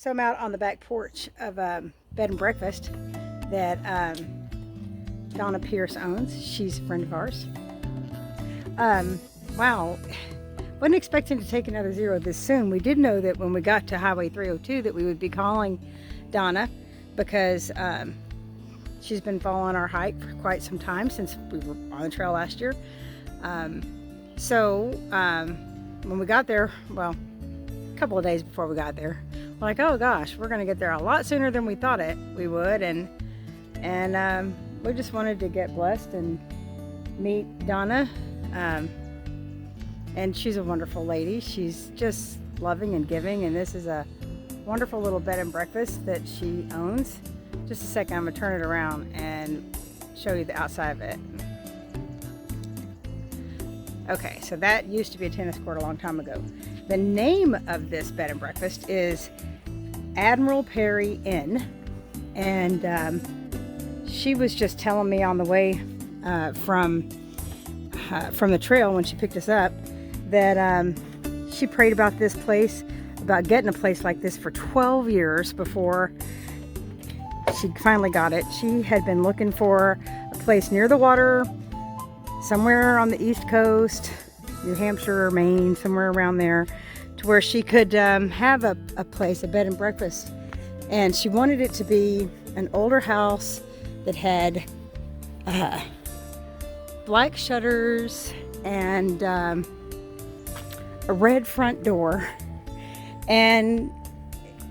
So I'm out on the back porch of bed and breakfast that Donna Pierce owns. She's a friend of ours. Wow, wasn't expecting to take another zero this soon. We did know that when we got to Highway 302 that we would be calling Donna because she's been following our hike for quite some time since we were on the trail last year. When we got there, well, a couple of days before we got there, we're like, oh gosh, we're gonna get there a lot sooner than we thought we would, and we just wanted to get blessed and meet Donna, and she's a wonderful lady. She's just loving and giving, and this is a wonderful little bed and breakfast that she owns. Just a second, I'm gonna turn it around and show you the outside of it. Okay, so that used to be a tennis court a long time ago. The name of this bed and breakfast is Admiral Perry Inn, and she was just telling me on the way from the trail when she picked us up that she prayed about this place, about getting a place like this for 12 years before she finally got it. She had been looking for a place near the water, somewhere on the East Coast, New Hampshire or Maine, somewhere around there, to where she could have a place, a bed and breakfast. And she wanted it to be an older house that had black shutters and a red front door. And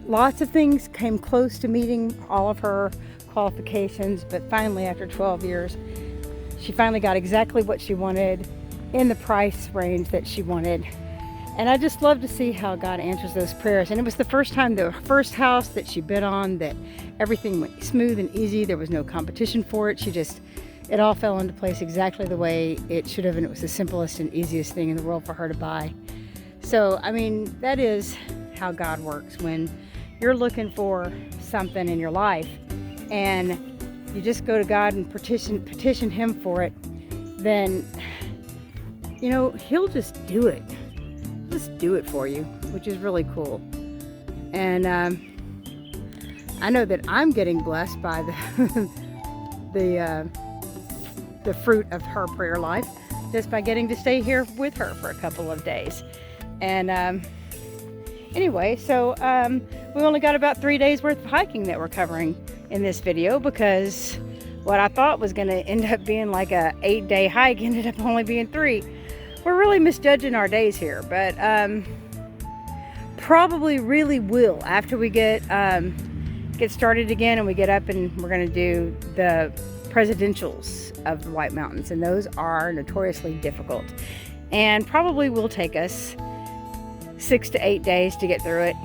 lots of things came close to meeting all of her qualifications, but finally, after 12 years, she finally got exactly what she wanted in the price range that she wanted. And I just love to see how God answers those prayers. And it was the first time, the first house that she bid on, that everything went smooth and easy. There was no competition for it. It all fell into place exactly the way it should have, and it was the simplest and easiest thing in the world for her to buy. So, I mean, that is how God works. When you're looking for something in your life and you just go to God and petition Him for it, then, you know, He'll just do it. Just do it for you, which is really cool. And I know that I'm getting blessed by the fruit of her prayer life, just by getting to stay here with her for a couple of days. And anyway, so we only got about 3 days worth of hiking that we're covering in this video, because what I thought was going to end up being like a 8-day hike ended up only being 3. We're really misjudging our days here, but probably really will after we get started again and we get up, and we're going to do the presidentials of the White Mountains, and those are notoriously difficult and probably will take us 6 to 8 days to get through it,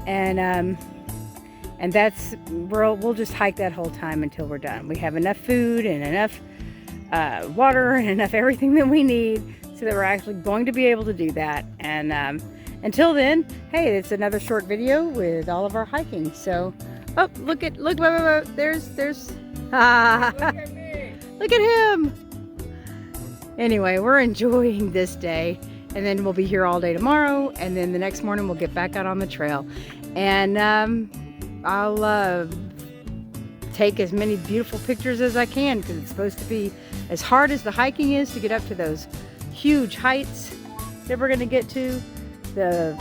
and we'll just hike that whole time until we're done. We have enough food and enough water and enough everything that we need, so that we're actually going to be able to do that. And until then, hey, it's another short video with all of our hiking. So, oh, look, there's look at me. Look at him. Anyway, we're enjoying this day, and then we'll be here all day tomorrow, and then the next morning we'll get back out on the trail. And I'll take as many beautiful pictures as I can, because it's supposed to be, as hard as the hiking is to get up to those huge heights that we're going to get to, the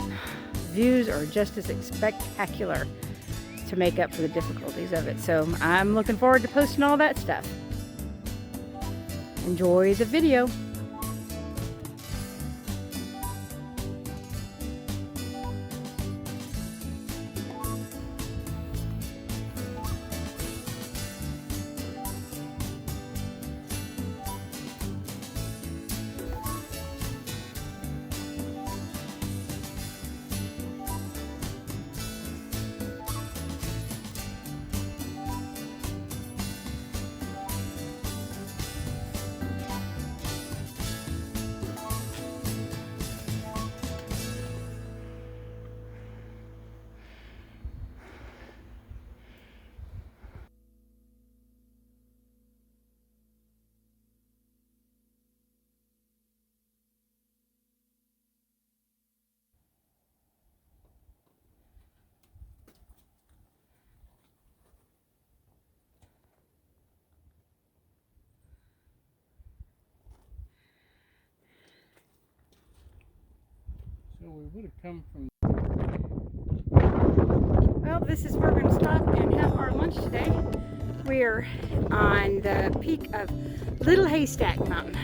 views are just as spectacular to make up for the difficulties of it. So I'm looking forward to posting all that stuff. Enjoy the video. So we would have come from. Well, this is where we're going to stop and have our lunch today. We're on the peak of Little Haystack Mountain.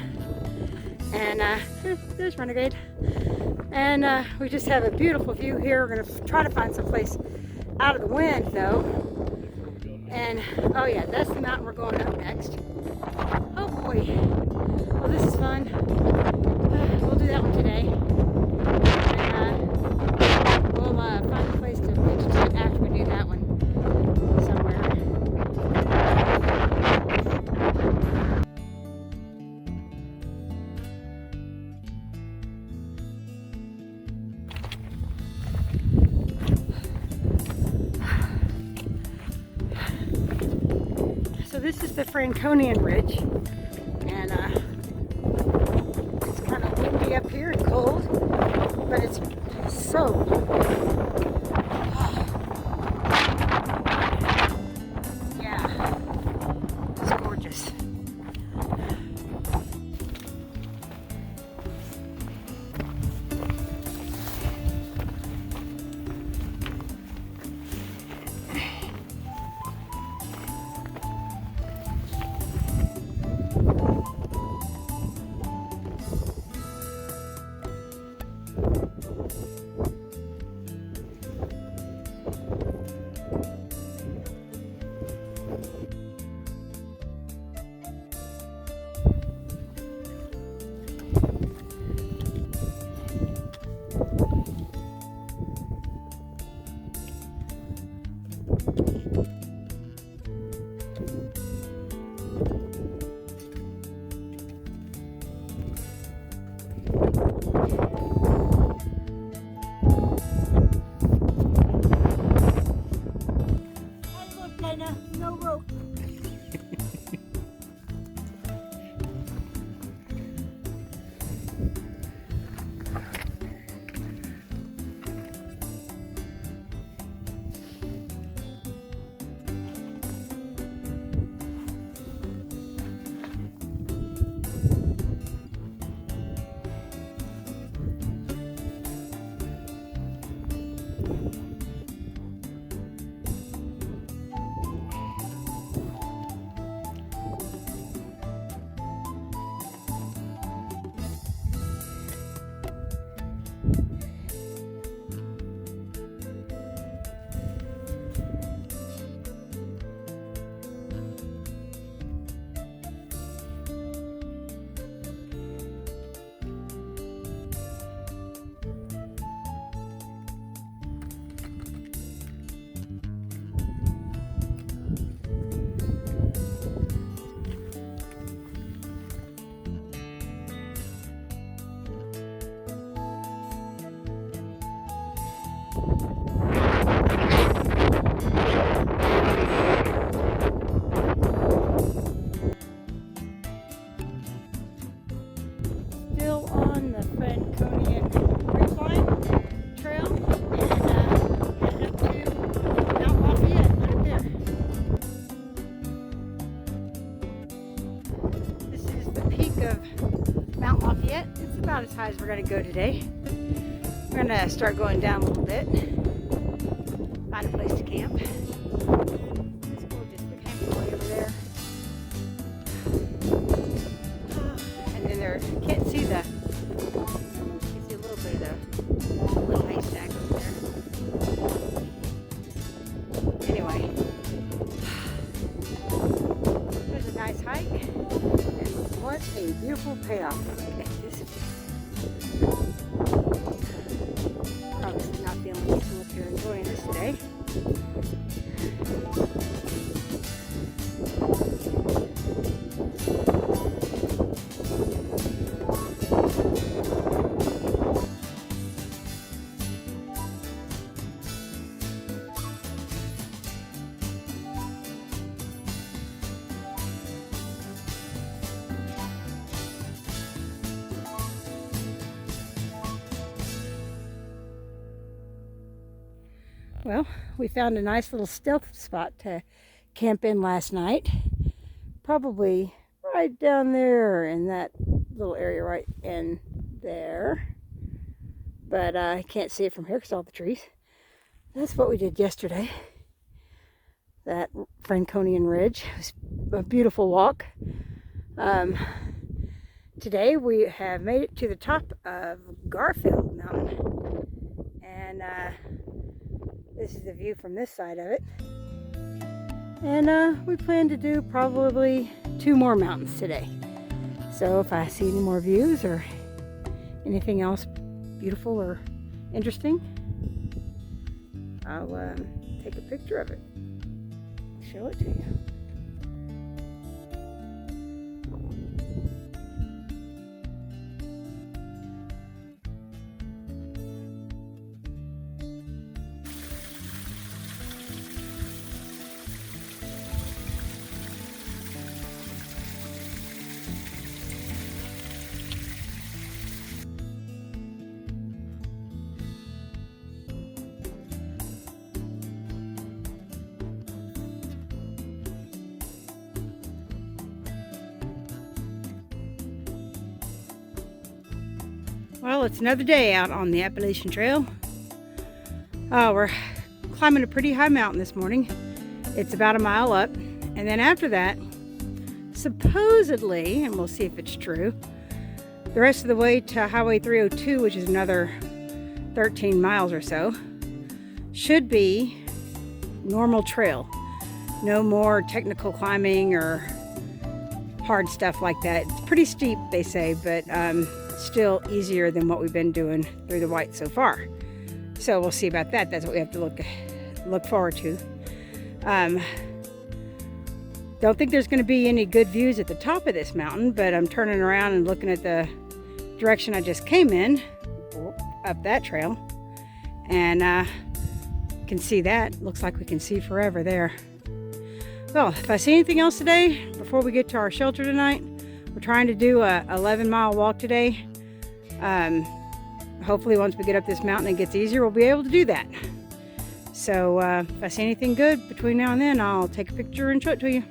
And there's Renegade. And we just have a beautiful view here. We're going to try to find some place out of the wind, though. And, oh yeah, that's the mountain we're going up next. Oh boy. Well, this is fun. We'll do that one today. And we'll find a place to pitch tent after we do that one somewhere. So this is the Franconian Ridge, and it's kind of windy up here and cold, but it's so yeah, it's gorgeous. No rope. Still on the Franconian Ridgeline Trail, and headed up to Mount Lafayette right there. This is the peak of Mount Lafayette. It's about as high as we're going to go today. We're going to start going down a little bit, find a place to camp. It's gorgeous, the camping way over there. And then there, you can't see the, you can see a little bit of the little haystack over there. Anyway, there's a nice hike, and what a beautiful payoff. Look at this view. Probably not the only people up here enjoying this today. Well, we found a nice little stealth spot to camp in last night. Probably right down there in that little area right in there. but I can't see it from here because all the trees. That's what we did yesterday. That Franconian Ridge. It was a beautiful walk. Today we have made it to the top of Garfield Mountain, and this is the view from this side of it. And we plan to do probably 2 more mountains today. So if I see any more views or anything else beautiful or interesting, I'll take a picture of it, show it to you. Well, it's another day out on the Appalachian Trail. We're climbing a pretty high mountain this morning. It's about a mile up. And then after that, supposedly, and we'll see if it's true, the rest of the way to Highway 302, which is another 13 miles or so, should be normal trail. No more technical climbing or hard stuff like that. It's pretty steep, they say, but still easier than what we've been doing through the White so far. So we'll see about that. That's what we have to look forward to. Don't think there's going to be any good views at the top of this mountain, but I'm turning around and looking at the direction I just came in, up that trail, and can see that. Looks like we can see forever there. Well, if I see anything else today, before we get to our shelter tonight, we're trying to do a 11-mile walk today. Hopefully once we get up this mountain and it gets easier, we'll be able to do that. So if I see anything good between now and then, I'll take a picture and show it to you.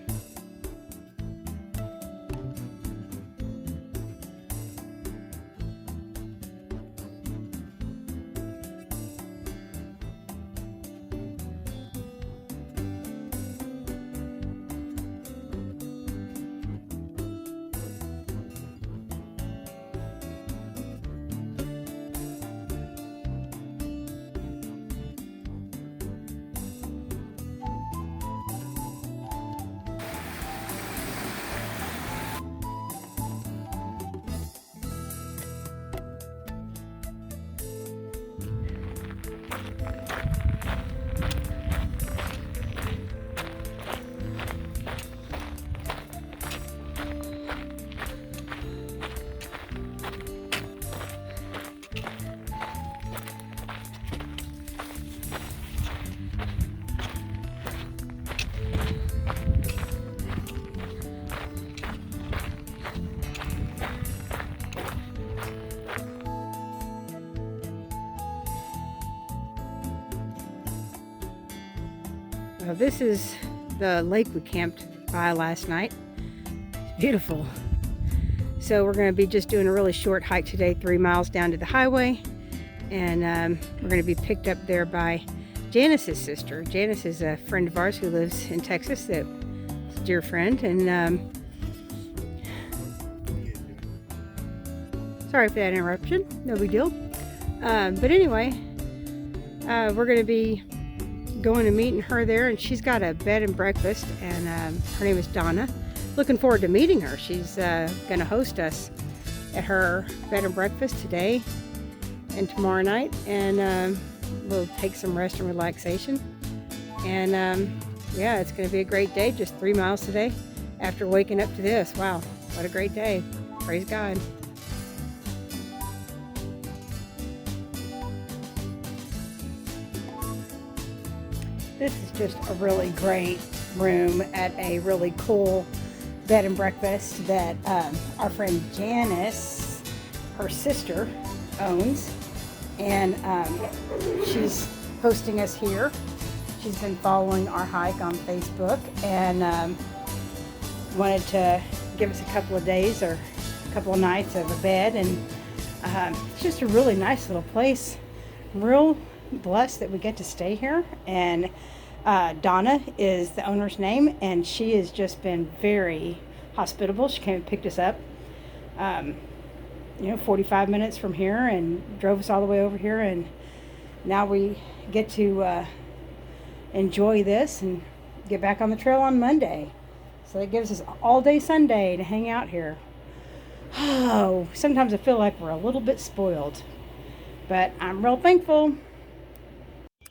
Well, this is the lake we camped by last night. It's beautiful. So we're going to be just doing a really short hike today, 3 miles down to the highway. And we're going to be picked up there by Janice's sister. Janice is a friend of ours who lives in Texas, that's a dear friend. And sorry for that interruption, no big deal. But anyway, we're going to be going and meeting her there, and she's got a bed and breakfast, and her name is Donna. Looking forward to meeting her. She's going to host us at her bed and breakfast today and tomorrow night, and we'll take some rest and relaxation. And yeah, it's going to be a great day. Just 3 miles today after waking up to this. Wow, what a great day. Praise God. This is just a really great room at a really cool bed and breakfast that our friend Janice, her sister, owns. And she's hosting us here. She's been following our hike on Facebook and wanted to give us a couple of days or a couple of nights of a bed and It's just a really nice little place. I'm real blessed that we get to stay here. And Donna is the owner's name, and she has just been very hospitable. She came and picked us up, 45 minutes from here, and drove us all the way over here. And now we get to enjoy this and get back on the trail on Monday. So that gives us all day Sunday to hang out here. Oh, sometimes I feel like we're a little bit spoiled, but I'm real thankful.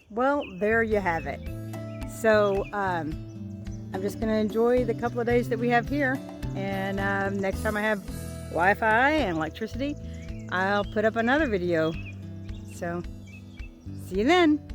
Well, there you have it. So I'm just going to enjoy the couple of days that we have here. And next time I have Wi-Fi and electricity, I'll put up another video. So see you then.